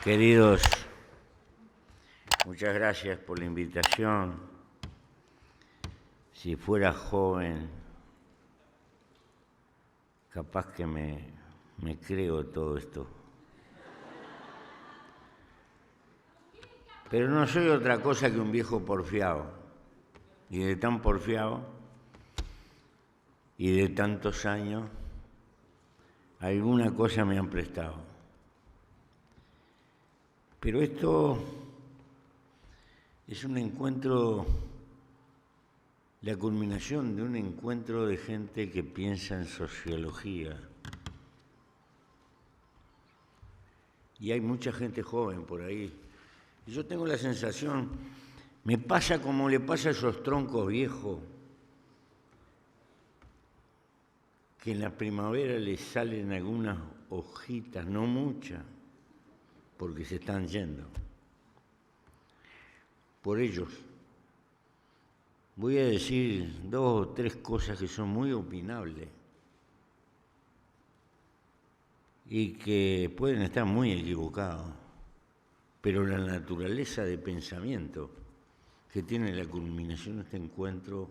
Queridos, muchas gracias por la invitación. Si fuera joven, capaz que me creo todo esto. Pero no soy otra cosa que un viejo porfiado. Y de tan porfiado y de tantos años, alguna cosa me han prestado. Pero esto es un encuentro, la culminación de un encuentro de gente que piensa en sociología. Y hay mucha gente joven por ahí. Y yo tengo la sensación, me pasa como le pasa a esos troncos viejos, que en la primavera les salen algunas hojitas, no muchas, porque se están yendo. Por ellos voy a decir 2 o 3 cosas que son muy opinables y que pueden estar muy equivocados, pero la naturaleza de pensamiento que tiene la culminación de este encuentro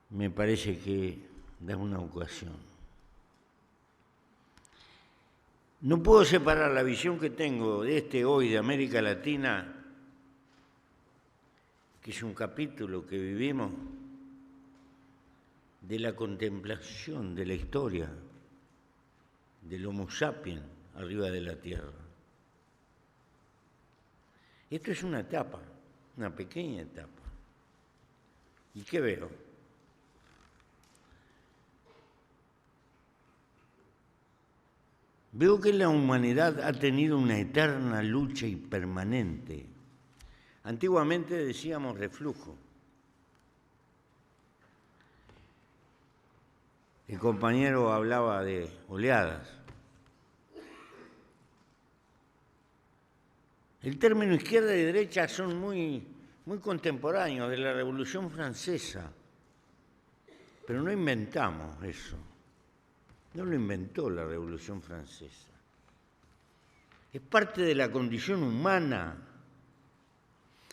me parece que da una ocasión. No puedo separar la visión que tengo de hoy de América Latina, que es un capítulo que vivimos, de la contemplación de la historia del Homo sapiens arriba de la Tierra. Esto es una etapa, una pequeña etapa. ¿Y qué veo? Veo que la humanidad ha tenido una eterna lucha y permanente. Antiguamente decíamos reflujo. El compañero hablaba de oleadas. El término izquierda y derecha son muy contemporáneos de la Revolución Francesa, pero no inventamos eso. No lo inventó la Revolución Francesa. Es parte de la condición humana,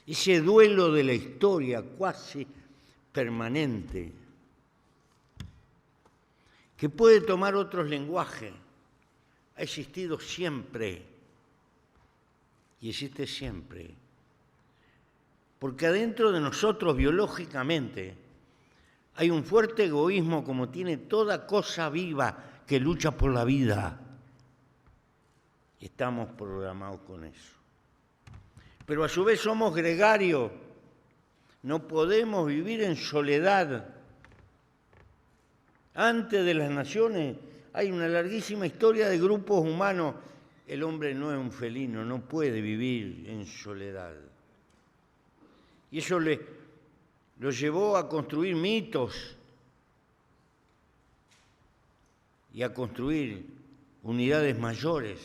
ese duelo de la historia cuasi permanente, que puede tomar otros lenguajes. Ha existido siempre y existe siempre. Porque adentro de nosotros, biológicamente, hay un fuerte egoísmo como tiene toda cosa viva que lucha por la vida. Estamos programados con eso. Pero a su vez somos gregarios. No podemos vivir en soledad. Antes de las naciones hay una larguísima historia de grupos humanos. El hombre no es un felino, no puede vivir en soledad. Y eso lo llevó a construir mitos y a construir unidades mayores,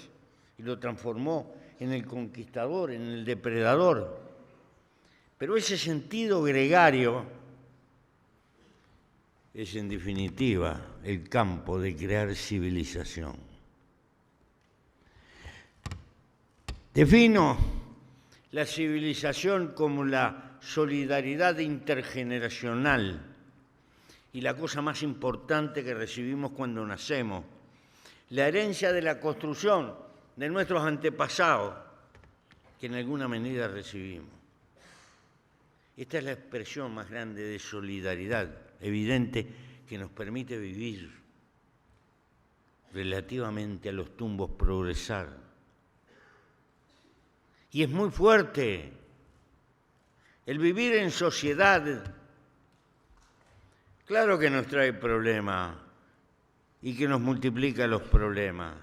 y lo transformó en el conquistador, en el depredador. Pero ese sentido gregario es, en definitiva, el campo de crear civilización. Defino la civilización como la solidaridad intergeneracional y la cosa más importante que recibimos cuando nacemos, la herencia de la construcción de nuestros antepasados, que en alguna medida recibimos. Esta es la expresión más grande de solidaridad, evidente, que nos permite vivir relativamente a los tumbos, progresar. Y es muy fuerte el vivir en sociedad. Claro que nos trae problemas y que nos multiplica los problemas,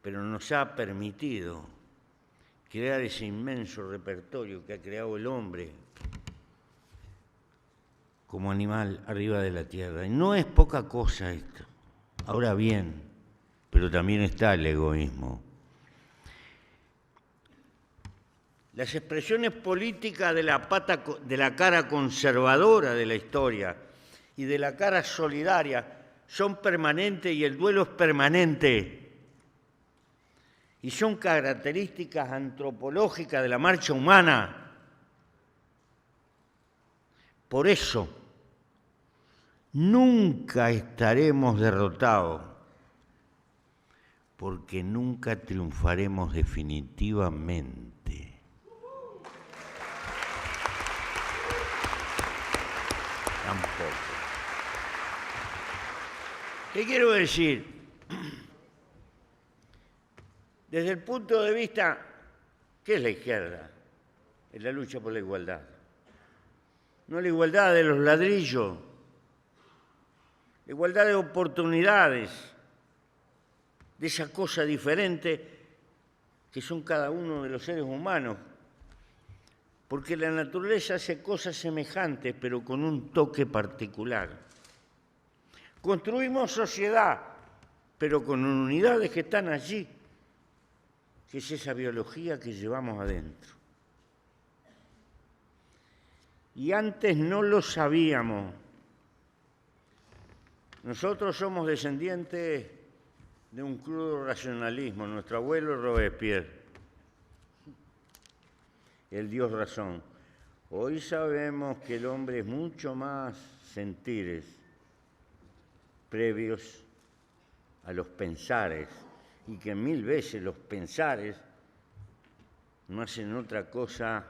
pero nos ha permitido crear ese inmenso repertorio que ha creado el hombre como animal arriba de la tierra. Y no es poca cosa esto. Ahora bien, pero también está el egoísmo. Las expresiones políticas de la cara conservadora de la historia y de la cara solidaria son permanentes y el duelo es permanente. y son características antropológicas de la marcha humana. Por eso, nunca estaremos derrotados, porque nunca triunfaremos definitivamente. Tampoco. ¿Qué quiero decir? Desde el punto de vista, ¿qué es la izquierda? Es la lucha por la igualdad. No la igualdad de los ladrillos, la igualdad de oportunidades, de esa cosa diferente que son cada uno de los seres humanos. Porque la naturaleza hace cosas semejantes, pero con un toque particular. Construimos sociedad, pero con unidades que están allí, que es esa biología que llevamos adentro. Y antes no lo sabíamos. Nosotros somos descendientes de un crudo racionalismo. Nuestro abuelo Robespierre, el Dios razón. Hoy sabemos que el hombre es mucho más sentires previos a los pensares, y que 1000 veces los pensares no hacen otra cosa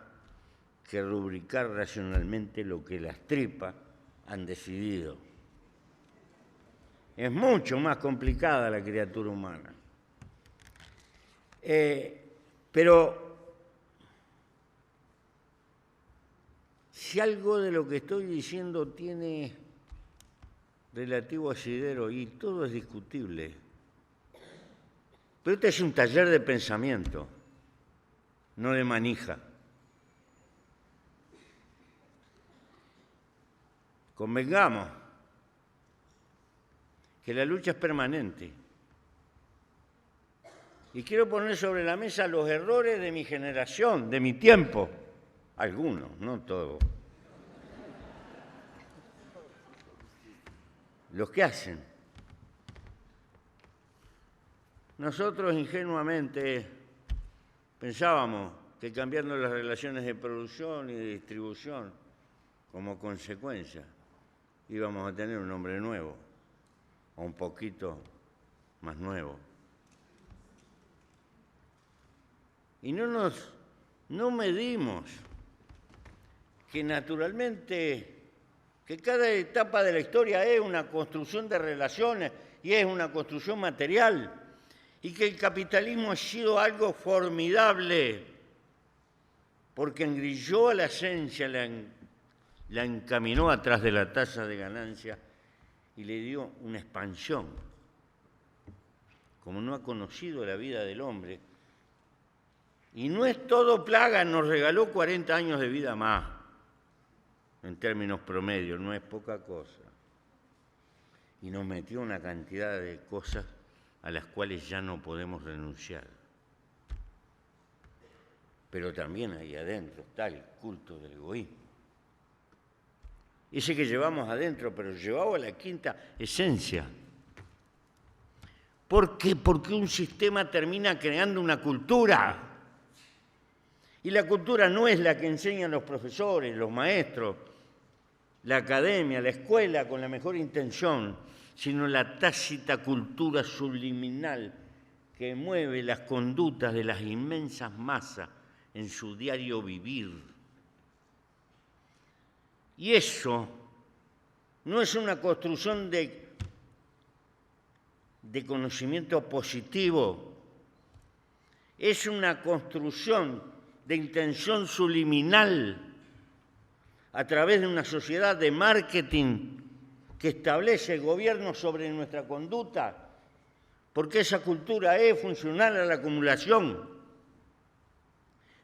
que rubricar racionalmente lo que las tripas han decidido. Es mucho más complicada la criatura humana. Pero si algo de lo que estoy diciendo tiene relativo asidero, y todo es discutible, pero este es un taller de pensamiento, no de manija. Convengamos que la lucha es permanente. Y quiero poner sobre la mesa los errores de mi generación, de mi tiempo. Algunos, no todos. Los que hacen. Nosotros ingenuamente pensábamos que cambiando las relaciones de producción y de distribución como consecuencia íbamos a tener un hombre nuevo, o un poquito más nuevo. Y no medimos que naturalmente que cada etapa de la historia es una construcción de relaciones y es una construcción material, y que el capitalismo ha sido algo formidable porque engrilló a la esencia, la encaminó atrás de la tasa de ganancia y le dio una expansión, como no ha conocido la vida del hombre. Y no es todo plaga, nos regaló 40 años de vida más, en términos promedios, no es poca cosa. Y nos metió una cantidad de cosas a las cuales ya no podemos renunciar. Pero también ahí adentro está el culto del egoísmo. Ese que llevamos adentro, pero llevado a la quinta esencia. ¿Por qué? Porque un sistema termina creando una cultura. Y la cultura no es la que enseñan los profesores, los maestros, la academia, la escuela con la mejor intención, sino la tácita cultura subliminal que mueve las conductas de las inmensas masas en su diario vivir. Y eso no es una construcción de conocimiento positivo, es una construcción de intención subliminal a través de una sociedad de marketing que establece el gobierno sobre nuestra conducta, porque esa cultura es funcional a la acumulación.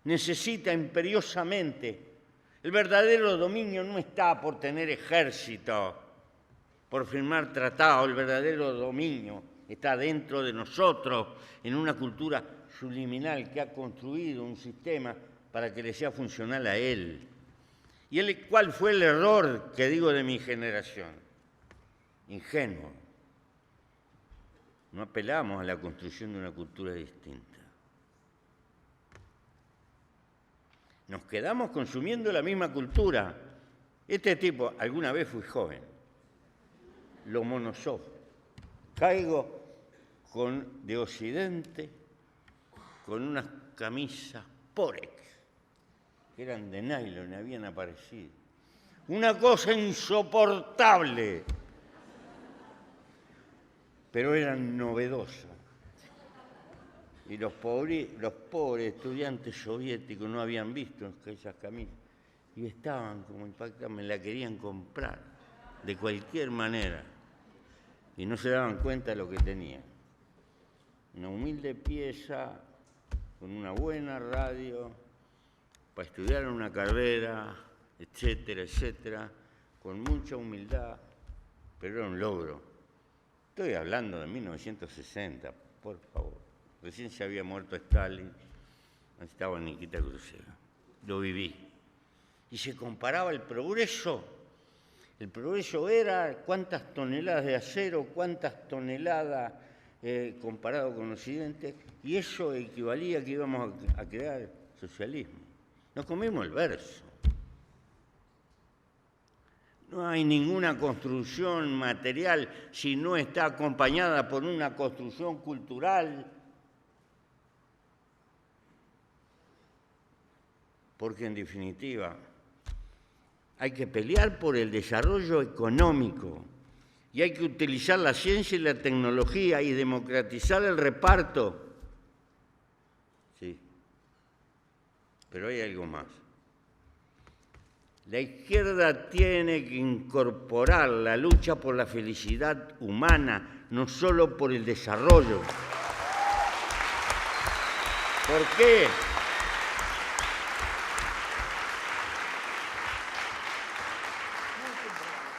Necesita imperiosamente. El verdadero dominio no está por tener ejército, por firmar tratados. El verdadero dominio está dentro de nosotros, en una cultura subliminal que ha construido un sistema para que le sea funcional a él. ¿Y cuál fue el error que digo de mi generación? Ingenuo. No apelamos a la construcción de una cultura distinta. Nos quedamos consumiendo la misma cultura. Este tipo, alguna vez fui joven, lo monosó. Caigo de Occidente con unas camisas Porex, que eran de nylon, habían aparecido. Una cosa insoportable, pero eran novedosas. Y los pobres estudiantes soviéticos no habían visto esas camisas y estaban como impactados, me la querían comprar de cualquier manera y no se daban cuenta de lo que tenían. Una humilde pieza con una buena radio para estudiar una carrera, etcétera, etcétera, con mucha humildad, pero era un logro. Estoy hablando de 1960, por favor. Recién se había muerto Stalin, estaba Nikita Khrushchev. Lo viví. Y se comparaba el progreso. El progreso era cuántas toneladas de acero, cuántas toneladas comparado con Occidente, y eso equivalía a que íbamos a crear socialismo. Nos comimos el verso. No hay ninguna construcción material si no está acompañada por una construcción cultural. Porque en definitiva hay que pelear por el desarrollo económico y hay que utilizar la ciencia y la tecnología y democratizar el reparto. Sí, pero hay algo más. La izquierda tiene que incorporar la lucha por la felicidad humana, no solo por el desarrollo. ¿Por qué?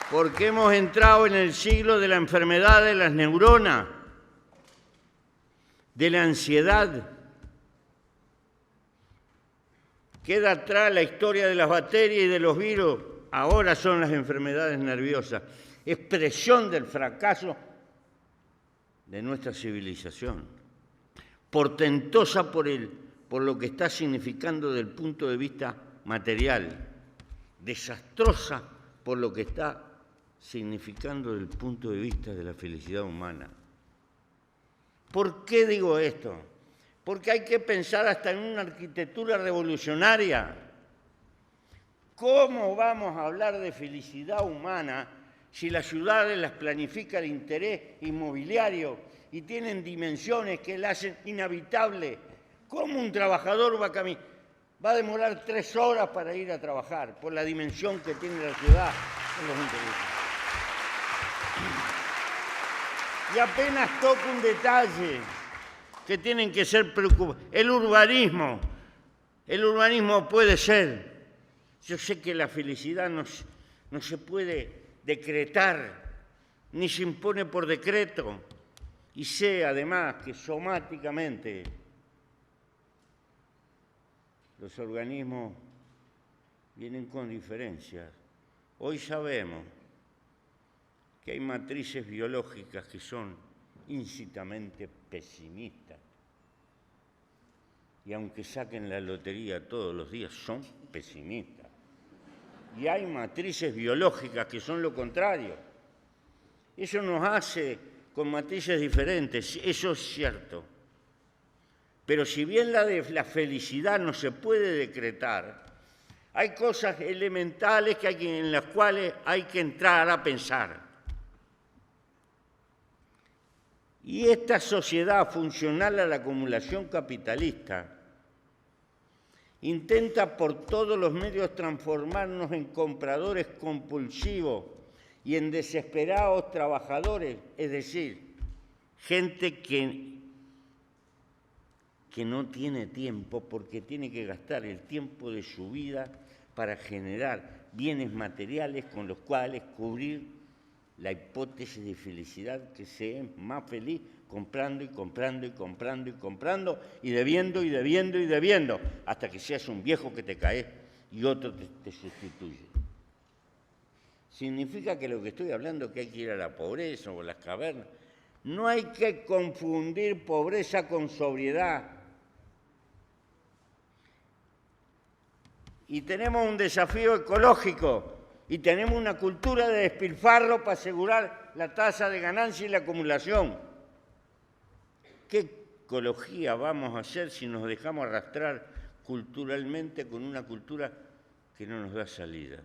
Porque hemos entrado en el siglo de la enfermedad de las neuronas, de la ansiedad. Queda atrás la historia de las bacterias y de los virus. Ahora son las enfermedades nerviosas, expresión del fracaso de nuestra civilización, portentosa por lo que está significando desde el punto de vista material, desastrosa por lo que está significando desde el punto de vista de la felicidad humana. ¿Por qué digo esto? Porque hay que pensar hasta en una arquitectura revolucionaria. ¿Cómo vamos a hablar de felicidad humana si las ciudades las planifica el interés inmobiliario y tienen dimensiones que la hacen inhabitable? ¿Cómo un trabajador va a demorar 3 horas para ir a trabajar por la dimensión que tiene la ciudad en los intereses? Y apenas toco un detalle que tienen que ser preocupados. El urbanismo puede ser. Yo sé que la felicidad no se puede decretar, ni se impone por decreto. Y sé además que somáticamente los organismos vienen con diferencias. Hoy sabemos que hay matrices biológicas que son íncitamente pesimistas. Y aunque saquen la lotería todos los días, son pesimistas. Y hay matrices biológicas que son lo contrario. Eso nos hace con matrices diferentes, eso es cierto. Pero si bien la felicidad no se puede decretar, hay cosas elementales en las cuales hay que entrar a pensar. Y esta sociedad funcional a la acumulación capitalista intenta por todos los medios transformarnos en compradores compulsivos y en desesperados trabajadores, es decir, gente que no tiene tiempo porque tiene que gastar el tiempo de su vida para generar bienes materiales con los cuales cubrir la hipótesis de felicidad, que se es más feliz comprando y comprando y comprando y comprando y debiendo y debiendo y debiendo, hasta que seas un viejo que te caes y otro te sustituye. Significa que lo que estoy hablando es que hay que ir a la pobreza o a las cavernas. No hay que confundir pobreza con sobriedad. y tenemos un desafío ecológico y tenemos una cultura de despilfarro para asegurar la tasa de ganancia y la acumulación. ¿Qué ecología vamos a hacer si nos dejamos arrastrar culturalmente con una cultura que no nos da salida?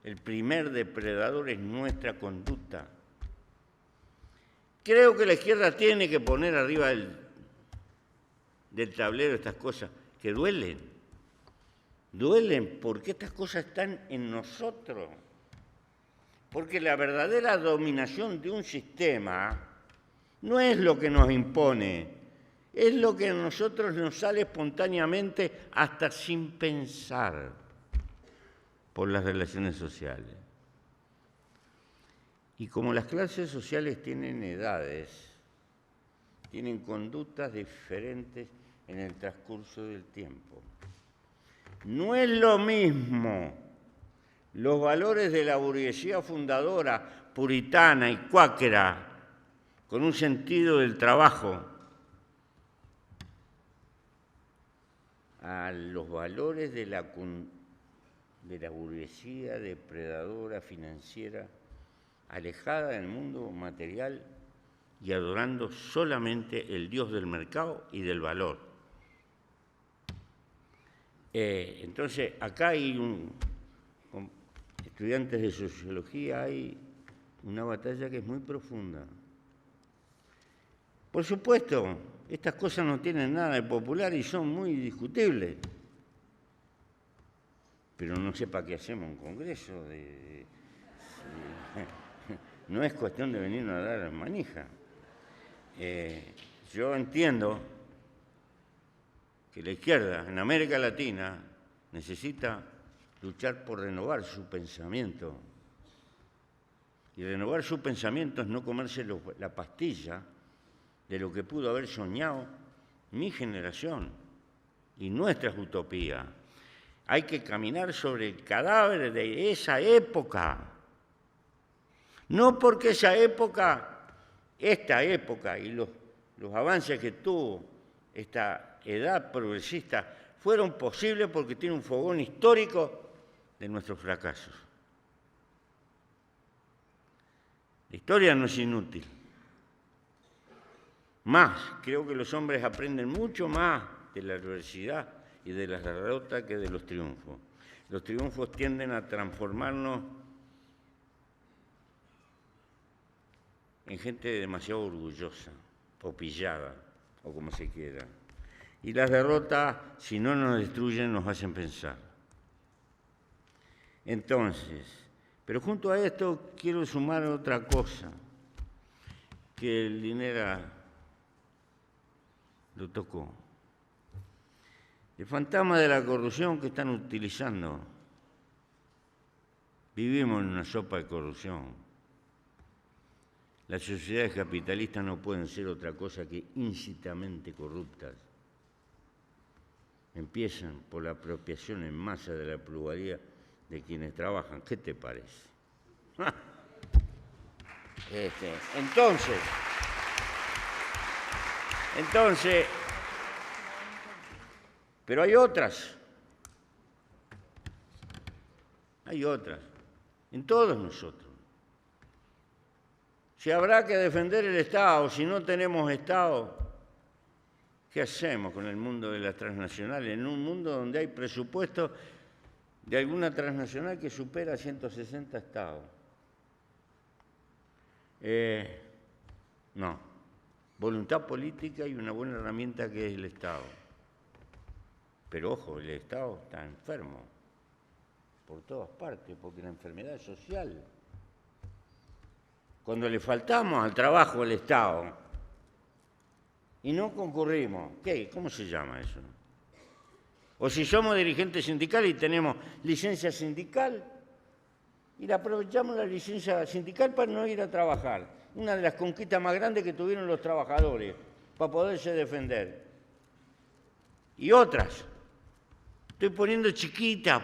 El primer depredador es nuestra conducta. Creo que la izquierda tiene que poner arriba del tablero estas cosas que duelen. Duelen porque estas cosas están en nosotros. Porque la verdadera dominación de un sistema no es lo que nos impone, es lo que a nosotros nos sale espontáneamente hasta sin pensar por las relaciones sociales. Y como las clases sociales tienen edades, tienen conductas diferentes en el transcurso del tiempo. No es lo mismo los valores de la burguesía fundadora, puritana y cuáquera, con un sentido del trabajo, a los valores de la burguesía depredadora financiera, alejada del mundo material y adorando solamente el Dios del mercado y del valor. Entonces, acá hay con estudiantes de sociología, hay una batalla que es muy profunda. Por supuesto, estas cosas no tienen nada de popular y son muy discutibles. Pero no sé para qué hacemos un congreso. No es cuestión de venirnos a dar manija. Yo entiendo que la izquierda en América Latina necesita luchar por renovar su pensamiento. Y renovar su pensamiento es no comerse la pastilla de lo que pudo haber soñado mi generación y nuestras utopías. Hay que caminar sobre el cadáver de esa época. No porque esta época y los avances que tuvo esta edad progresista fueron posibles porque tiene un fogón histórico de nuestros fracasos. La historia no es inútil. Creo que los hombres aprenden mucho más de la adversidad y de las derrotas que de los triunfos. Los triunfos tienden a transformarnos en gente demasiado orgullosa, o pillada, o como se quiera. Y las derrotas, si no nos destruyen, nos hacen pensar. Entonces, pero junto a esto quiero sumar otra cosa, que el Linera lo tocó. El fantasma de la corrupción que están utilizando. Vivimos en una sopa de corrupción. Las sociedades capitalistas no pueden ser otra cosa que íncitamente corruptas. Empiezan por la apropiación en masa de la plusvalía de quienes trabajan. ¿Qué te parece? Entonces, pero hay otras. Hay otras. En todos nosotros. Si habrá que defender el Estado, si no tenemos Estado, ¿qué hacemos con el mundo de las transnacionales? En un mundo donde hay presupuesto de alguna transnacional que supera 160 estados. No. Voluntad política y una buena herramienta que es el Estado. Pero ojo, el Estado está enfermo por todas partes, porque la enfermedad es social. Cuando le faltamos al trabajo al Estado y no concurrimos, ¿cómo se llama eso? O si somos dirigentes sindicales y tenemos licencia sindical y le aprovechamos la licencia sindical para no ir a trabajar. Una de las conquistas más grandes que tuvieron los trabajadores para poderse defender. Y otras. Estoy poniendo chiquita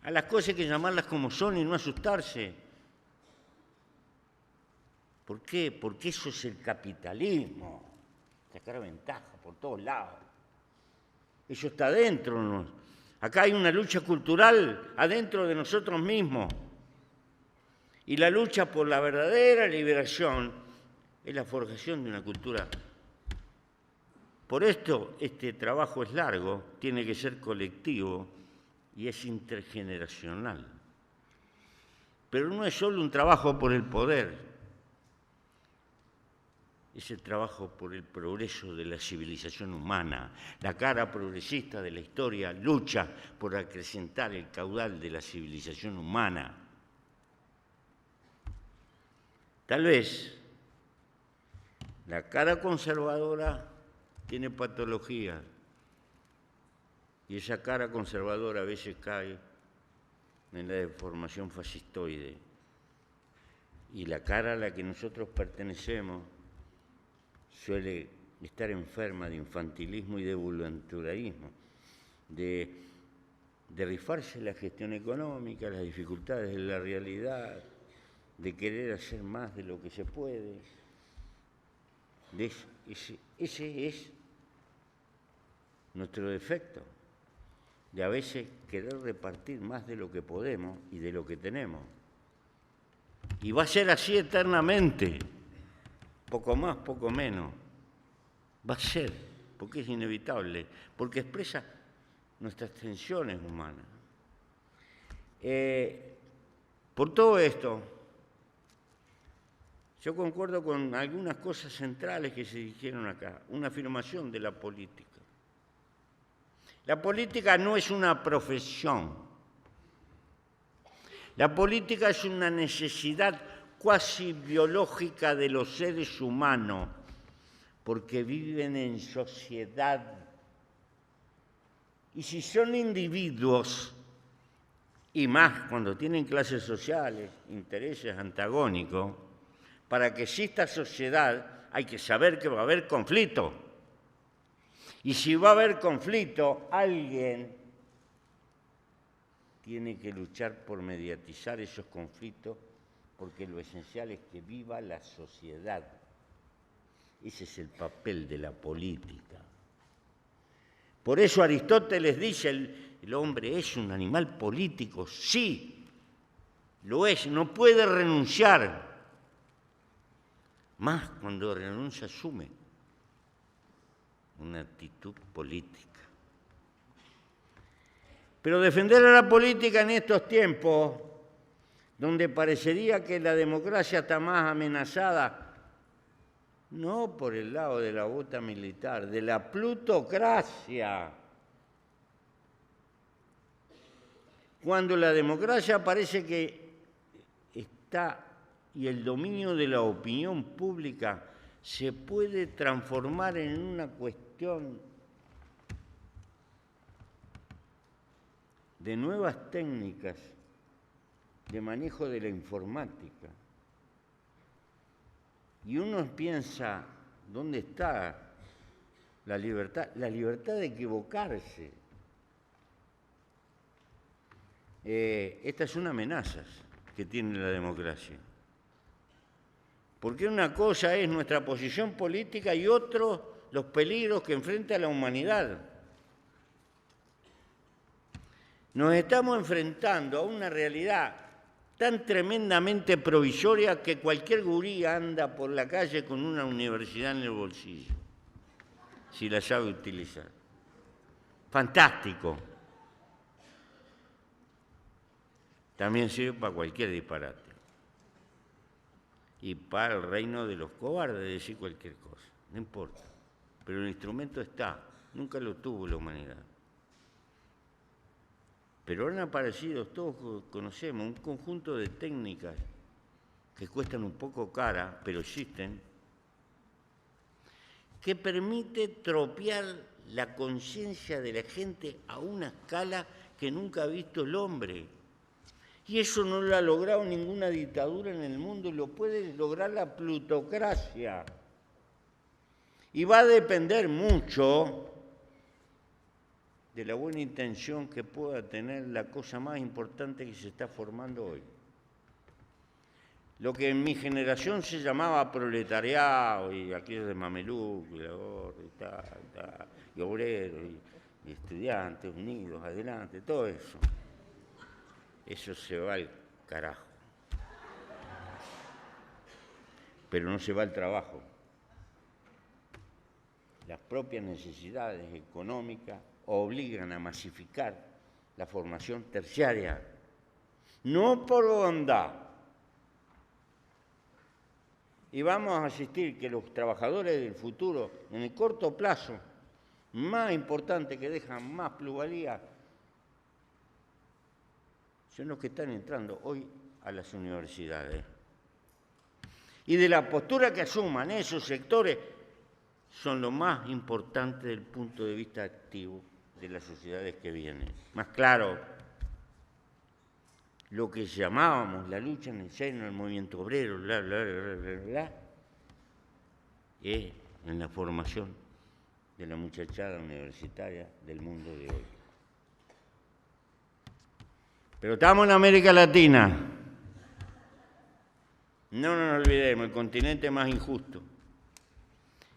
a las cosas hay que llamarlas como son y no asustarse. ¿Por qué? Porque eso es el capitalismo. Sacar ventaja por todos lados. Eso está dentro Acá hay una lucha cultural adentro de nosotros mismos. Y la lucha por la verdadera liberación es la forjación de una cultura. Por esto este trabajo es largo, tiene que ser colectivo y es intergeneracional. Pero no es solo un trabajo por el poder, es el trabajo por el progreso de la civilización humana. La cara progresista de la historia lucha por acrecentar el caudal de la civilización humana. Tal vez la cara conservadora tiene patología y esa cara conservadora a veces cae en la deformación fascistoide. Y la cara a la que nosotros pertenecemos suele estar enferma de infantilismo y de voluntarismo, de rifarse la gestión económica, las dificultades de la realidad, de querer hacer más de lo que se puede. Ese es nuestro defecto, de a veces querer repartir más de lo que podemos y de lo que tenemos. Y va a ser así eternamente, poco más, poco menos. Va a ser, porque es inevitable, porque expresa nuestras tensiones humanas. Por todo esto, yo concuerdo con algunas cosas centrales que se dijeron acá, una afirmación de la política. La política no es una profesión. La política es una necesidad cuasi biológica de los seres humanos, porque viven en sociedad. Y si son individuos, y más cuando tienen clases sociales, intereses antagónicos, para que exista sociedad hay que saber que va a haber conflicto. Y si va a haber conflicto, alguien tiene que luchar por mediatizar esos conflictos, porque lo esencial es que viva la sociedad. Ese es el papel de la política. Por eso Aristóteles dice, el hombre es un animal político. Sí, lo es, no puede renunciar. Más cuando renuncia asume una actitud política. Pero defender a la política en estos tiempos, donde parecería que la democracia está más amenazada, no por el lado de la bota militar, de la plutocracia. Cuando la democracia parece que está y el dominio de la opinión pública se puede transformar en una cuestión de nuevas técnicas de manejo de la informática. Y uno piensa, ¿dónde está la libertad? La libertad de equivocarse. Estas son amenazas que tiene la democracia. Porque una cosa es nuestra posición política y otro los peligros que enfrenta la humanidad. Nos estamos enfrentando a una realidad tan tremendamente provisoria que cualquier gurí anda por la calle con una universidad en el bolsillo, si la sabe utilizar. Fantástico. También sirve para cualquier disparate. Y para el reino de los cobardes decir cualquier cosa, no importa. Pero el instrumento está, nunca lo tuvo la humanidad. Pero han aparecido, todos conocemos, un conjunto de técnicas que cuestan un poco cara, pero existen, que permite tropear la conciencia de la gente a una escala que nunca ha visto el hombre. Y eso no lo ha logrado ninguna dictadura en el mundo, y lo puede lograr la plutocracia. Y va a depender mucho de la buena intención que pueda tener la cosa más importante que se está formando hoy. Lo que en mi generación se llamaba proletariado, y aquello de mameluco, y la gorra, y tal, y obrero, estudiantes unidos, adelante, todo eso. Eso se va al carajo. Pero no se va al trabajo. Las propias necesidades económicas obligan a masificar la formación terciaria. No por bondad. Y vamos a asistir que los trabajadores del futuro, en el corto plazo, más importante, que dejan más plusvalía, son los que están entrando hoy a las universidades. Y de la postura que asuman esos sectores, son lo más importante del punto de vista activo de las sociedades que vienen. Más claro, lo que llamábamos la lucha en el seno del movimiento obrero, es en la formación de la muchachada universitaria del mundo de hoy. Pero estamos en América Latina. No nos olvidemos, el continente más injusto.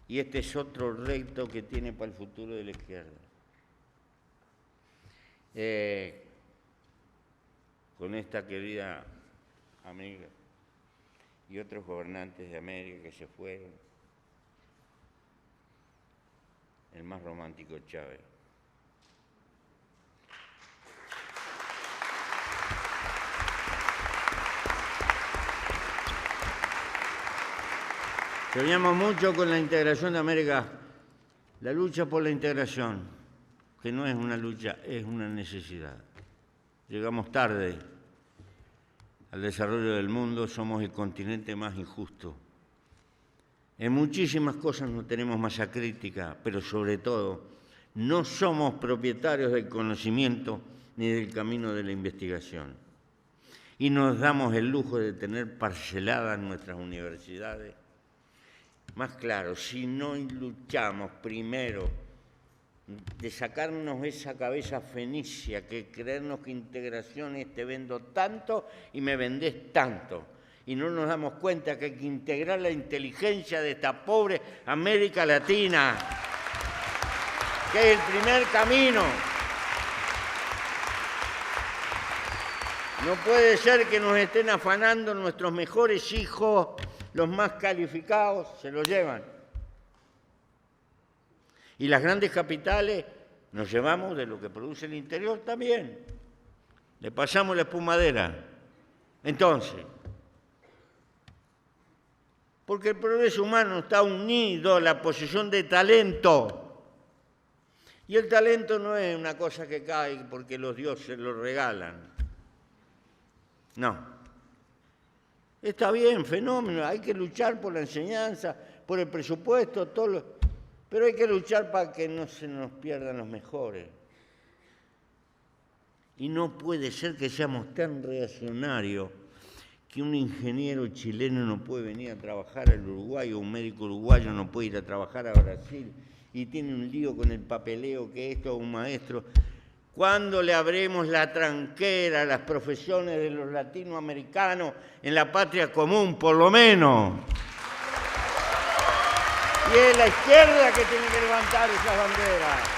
Y este es otro reto que tiene para el futuro de la izquierda. Con esta querida amiga y otros gobernantes de América que se fueron, el más romántico Chávez. Soñamos mucho con la integración de América, la lucha por la integración, que no es una lucha, es una necesidad. Llegamos tarde al desarrollo del mundo, somos el continente más injusto. En muchísimas cosas no tenemos masa crítica, pero sobre todo no somos propietarios del conocimiento ni del camino de la investigación. Y nos damos el lujo de tener parceladas nuestras universidades. Más claro, si no luchamos primero de sacarnos esa cabeza fenicia, que creernos que integración es te vendo tanto y me vendés tanto. Y no nos damos cuenta que hay que integrar la inteligencia de esta pobre América Latina, que es el primer camino. No puede ser que nos estén afanando nuestros mejores hijos, los más calificados, se los llevan. Y las grandes capitales nos llevamos de lo que produce el interior también. Le pasamos la espumadera. Entonces, porque el progreso humano está unido a la posesión de talento. Y el talento no es una cosa que cae porque los dioses lo regalan. No. Está bien, fenómeno, hay que luchar por la enseñanza, por el presupuesto, pero hay que luchar para que no se nos pierdan los mejores. Y no puede ser que seamos tan reaccionarios que un ingeniero chileno no puede venir a trabajar al Uruguay o un médico uruguayo no puede ir a trabajar a Brasil y tiene un lío con el papeleo que esto es un maestro. ¿Cuándo le abremos la tranquera a las profesiones de los latinoamericanos en la patria común, por lo menos? Y es la izquierda que tiene que levantar esas banderas.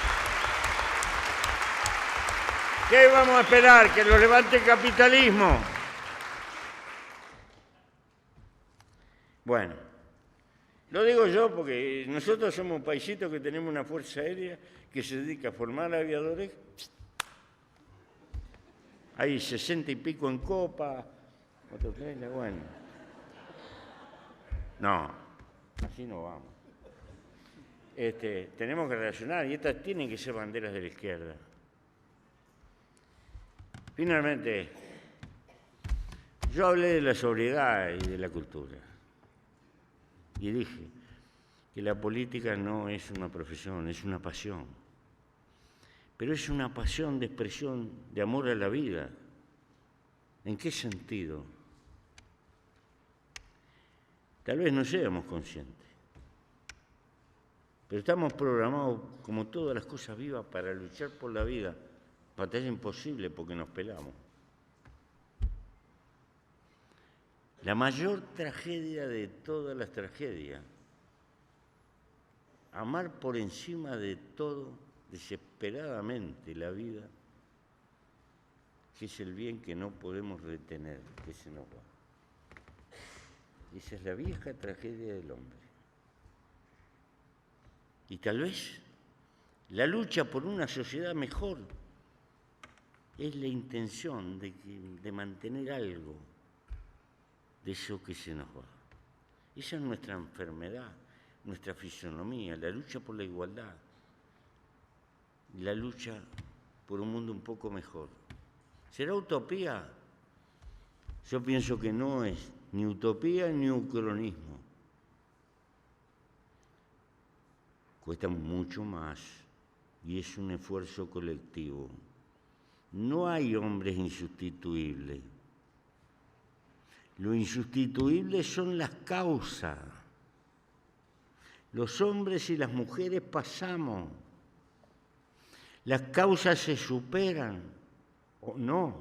¿Qué vamos a esperar? ¿Que lo levante el capitalismo? Bueno, lo digo yo porque nosotros somos un paisito que tenemos una fuerza aérea que se dedica a formar aviadores. Hay 60 y pico en Copa, otros 30, bueno. No, así no vamos. Tenemos que reaccionar y estas tienen que ser banderas de la izquierda. Finalmente, yo hablé de la sobriedad y de la cultura. Y dije que la política no es una profesión, es una pasión. Pero es una pasión de expresión de amor a la vida. ¿En qué sentido? Tal vez no seamos conscientes. Pero estamos programados, como todas las cosas vivas, para luchar por la vida. Batalla imposible porque nos pelamos. La mayor tragedia de todas las tragedias. Amar por encima de todo desesperadamente la vida, que es el bien que no podemos retener, que se nos va. Esa es la vieja tragedia del hombre. Y tal vez la lucha por una sociedad mejor es la intención de mantener algo de eso que se nos va. Esa es nuestra enfermedad, nuestra fisonomía, la lucha por la igualdad, la lucha por un mundo un poco mejor. ¿Será utopía? Yo pienso que no es ni utopía ni ucronismo. Cuesta mucho más y es un esfuerzo colectivo. No hay hombres insustituibles. Lo insustituible son las causas. Los hombres y las mujeres pasamos. Las causas se superan o no.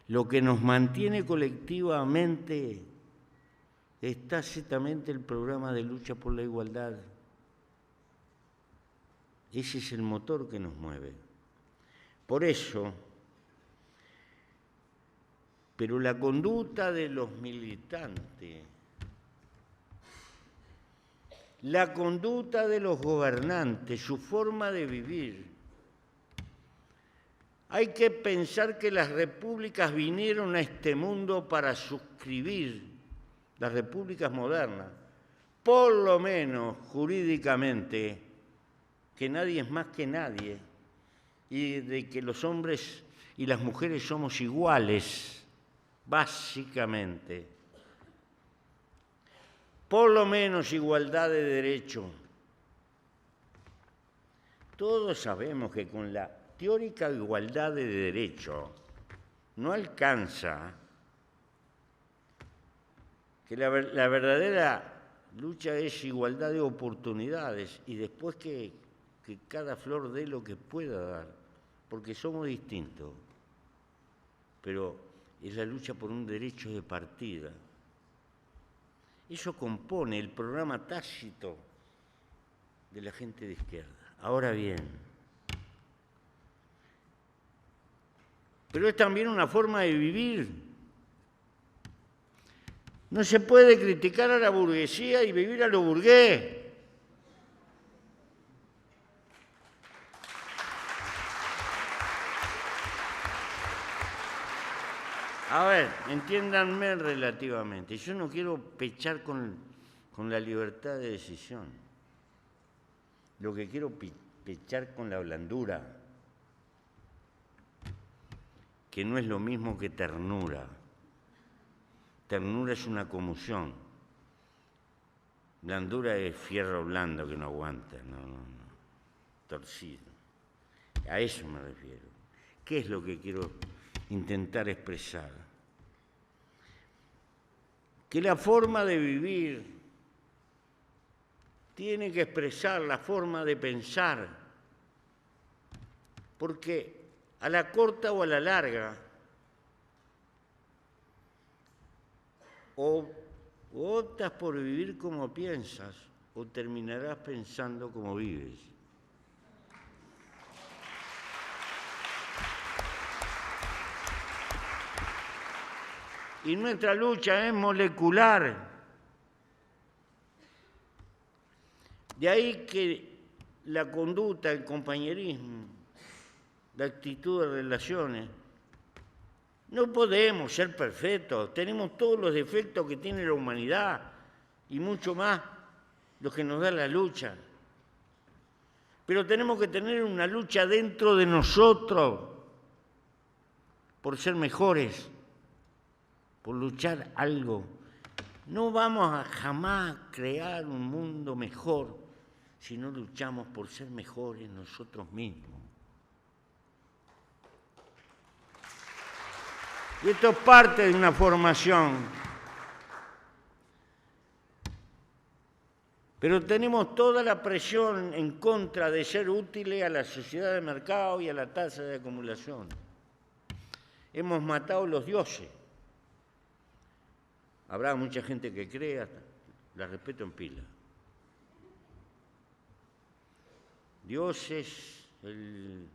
Lo que nos mantiene colectivamente es tácitamente el programa de lucha por la igualdad. Ese es el motor que nos mueve. Por eso, pero la conducta de los militantes, la conducta de los gobernantes, su forma de vivir, hay que pensar que las repúblicas vinieron a este mundo para suscribir, las repúblicas modernas, por lo menos jurídicamente, que nadie es más que nadie, y de que los hombres y las mujeres somos iguales, básicamente. Por lo menos igualdad de derecho. Todos sabemos que con la teórica igualdad de derecho no alcanza, que la verdadera lucha es igualdad de oportunidades y después que cada flor dé lo que pueda dar, porque somos distintos, pero es la lucha por un derecho de partida. Eso compone el programa tácito de la gente de izquierda. Ahora bien, pero es también una forma de vivir. No se puede criticar a la burguesía y vivir a lo burgués. A ver, entiéndanme relativamente. Yo no quiero pechar con la libertad de decisión. Lo que quiero pechar con la blandura, que no es lo mismo que ternura. Ternura es una conmoción. Blandura es fierro blando que no aguanta, no. Torcido. A eso me refiero. ¿Qué es lo que quiero intentar expresar? Que la forma de vivir tiene que expresar la forma de pensar, porque a la corta o a la larga, o optas por vivir como piensas, o terminarás pensando como vives. Y nuestra lucha es molecular. De ahí que la conducta, el compañerismo, la actitud de relaciones, no podemos ser perfectos, tenemos todos los defectos que tiene la humanidad y mucho más los que nos da la lucha. Pero tenemos que tener una lucha dentro de nosotros por ser mejores, por luchar algo. No vamos a jamás crear un mundo mejor si no luchamos por ser mejores nosotros mismos. Y esto es parte de una formación. Pero tenemos toda la presión en contra de ser útiles a la sociedad de mercado y a la tasa de acumulación. Hemos matado a los dioses. Habrá mucha gente que crea, la respeto en pila. Dios es el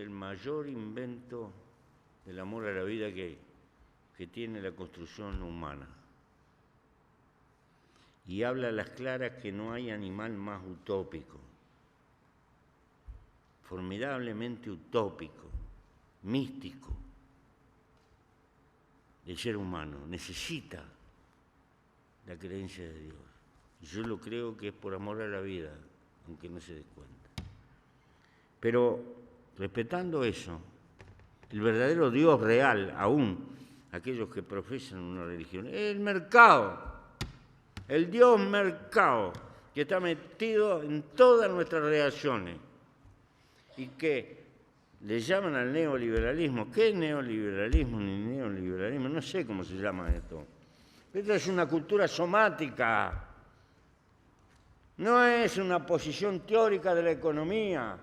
mayor invento del amor a la vida que tiene la construcción humana. Y habla a las claras que no hay animal más utópico, formidablemente utópico, místico. El ser humano necesita la creencia de Dios. Yo lo creo que es por amor a la vida, aunque no se dé cuenta. Pero respetando eso, el verdadero Dios real, aún aquellos que profesan una religión, es el mercado, el Dios mercado, que está metido en todas nuestras reacciones y que le llaman al neoliberalismo. ¿Qué neoliberalismo ni neoliberalismo? No sé cómo se llama esto. Esto es una cultura somática. No es una posición teórica de la economía.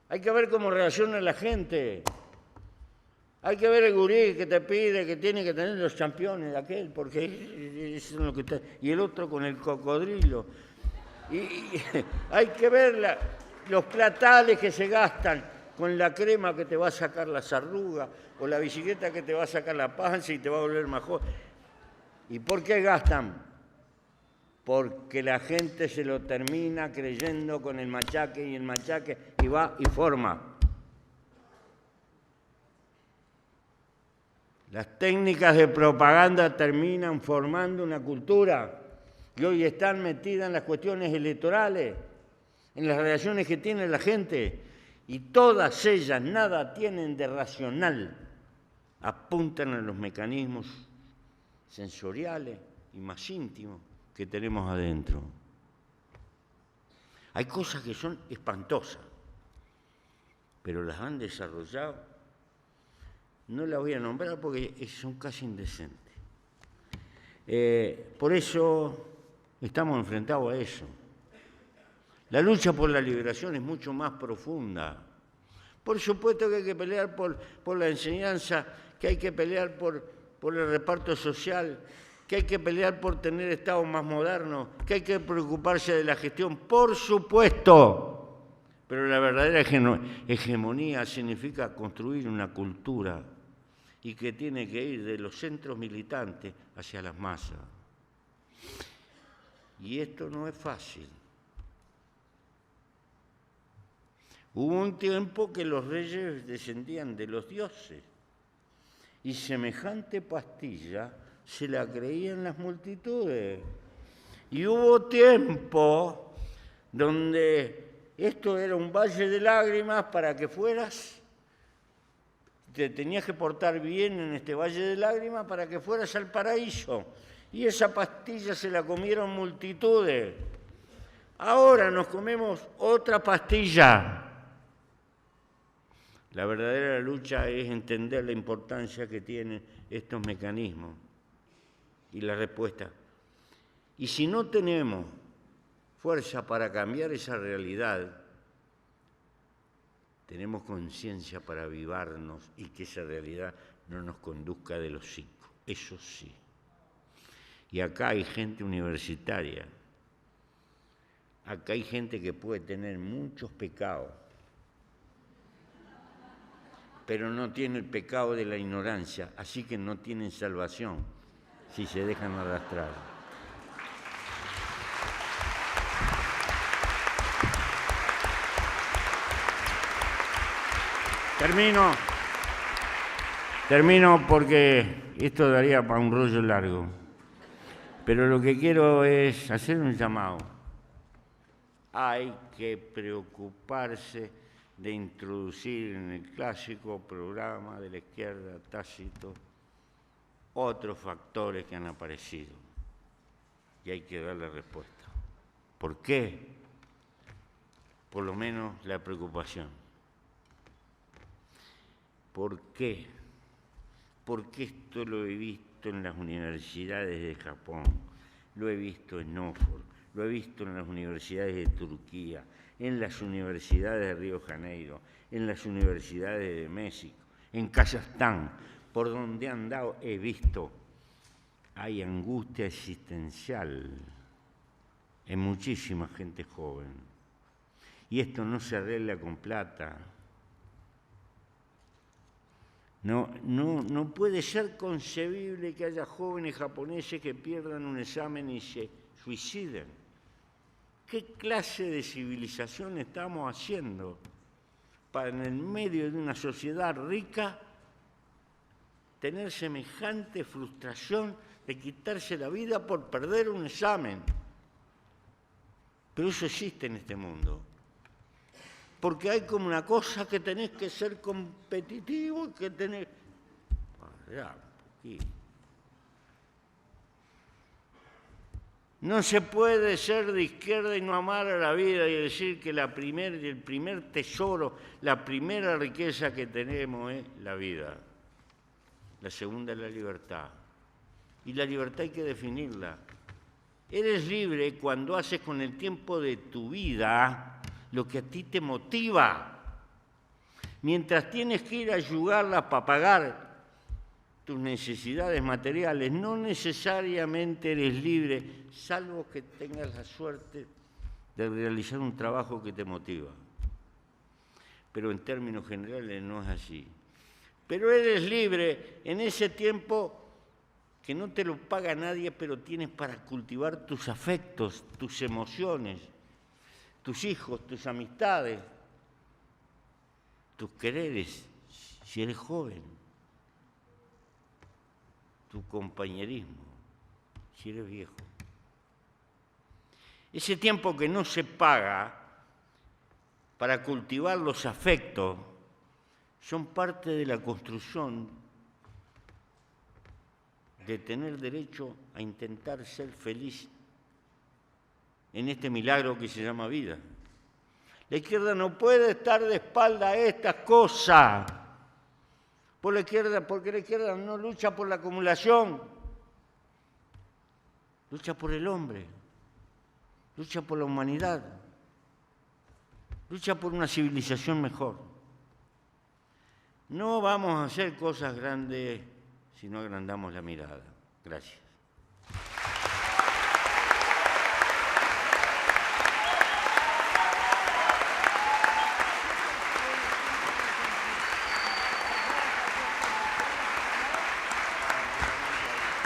Hay que ver cómo reacciona la gente. Hay que ver el gurí que te pide que tiene que tener los championes de aquel, porque eso es lo que está. Y el otro con el cocodrilo. Y hay que ver los platales que se gastan con la crema que te va a sacar las arrugas, o la bicicleta que te va a sacar la panza y te va a volver mejor. ¿Y por qué gastan? Porque la gente se lo termina creyendo con el machaque y el machaque y va y forma. Las técnicas de propaganda terminan formando una cultura y hoy están metidas en las cuestiones electorales, en las relaciones que tiene la gente, y todas ellas nada tienen de racional, apuntan a los mecanismos sensoriales y más íntimos que tenemos adentro. Hay cosas que son espantosas, pero las han desarrollado. No las voy a nombrar porque son casi indecentes. Por eso estamos enfrentados a eso. La lucha por la liberación es mucho más profunda. Por supuesto que hay que pelear por la enseñanza, que hay que pelear por el reparto social, que hay que pelear por tener estados más modernos, que hay que preocuparse de la gestión, por supuesto. Pero la verdadera hegemonía significa construir una cultura y que tiene que ir de los centros militantes hacia las masas. Y esto no es fácil. Hubo un tiempo que los reyes descendían de los dioses y semejante pastilla se la creían las multitudes. Y hubo tiempo donde esto era un valle de lágrimas para que fueras. Te tenías que portar bien en este valle de lágrimas para que fueras al paraíso. Y esa pastilla se la comieron multitudes. Ahora nos comemos otra pastilla. La verdadera lucha es entender la importancia que tienen estos mecanismos y la respuesta. Y si no tenemos fuerza para cambiar esa realidad, tenemos conciencia para avivarnos y que esa realidad no nos conduzca del hocico. Eso sí. Y acá hay gente universitaria. Acá hay gente que puede tener muchos pecados, pero no tiene el pecado de la ignorancia, así que no tienen salvación si se dejan arrastrar. Termino porque esto daría para un rollo largo, pero lo que quiero es hacer un llamado. Hay que preocuparse de introducir en el clásico programa de la izquierda Tácito otros factores que han aparecido y hay que darle respuesta. ¿Por qué? Por lo menos la preocupación. ¿Por qué? Porque esto lo he visto en las universidades de Japón, lo he visto en Oxford, lo he visto en las universidades de Turquía, en las universidades de Río de Janeiro, en las universidades de México, en Kazajstán, por donde he andado he visto, hay angustia existencial en muchísima gente joven. Y esto no se arregla con plata. No puede ser concebible que haya jóvenes japoneses que pierdan un examen y se suiciden. ¿Qué clase de civilización estamos haciendo para en el medio de una sociedad rica tener semejante frustración de quitarse la vida por perder un examen? Pero eso existe en este mundo. Porque hay como una cosa que tenés que ser competitivo, que tenés... No se puede ser de izquierda y no amar a la vida y decir que el primer tesoro, la primera riqueza que tenemos es la vida. La segunda es la libertad. Y la libertad hay que definirla. Eres libre cuando haces con el tiempo de tu vida lo que a ti te motiva. Mientras tienes que ir a ayudarla para pagar tus necesidades materiales, no necesariamente eres libre, salvo que tengas la suerte de realizar un trabajo que te motiva. Pero en términos generales no es así. Pero eres libre en ese tiempo que no te lo paga nadie, pero tienes para cultivar tus afectos, tus emociones, tus hijos, tus amistades, tus quereres, si eres joven, tu compañerismo, si eres viejo. Ese tiempo que no se paga para cultivar los afectos son parte de la construcción de tener derecho a intentar ser feliz en este milagro que se llama vida. La izquierda no puede estar de espalda a estas cosas, porque la izquierda no lucha por la acumulación, lucha por el hombre, lucha por la humanidad, lucha por una civilización mejor. No vamos a hacer cosas grandes si no agrandamos la mirada. Gracias.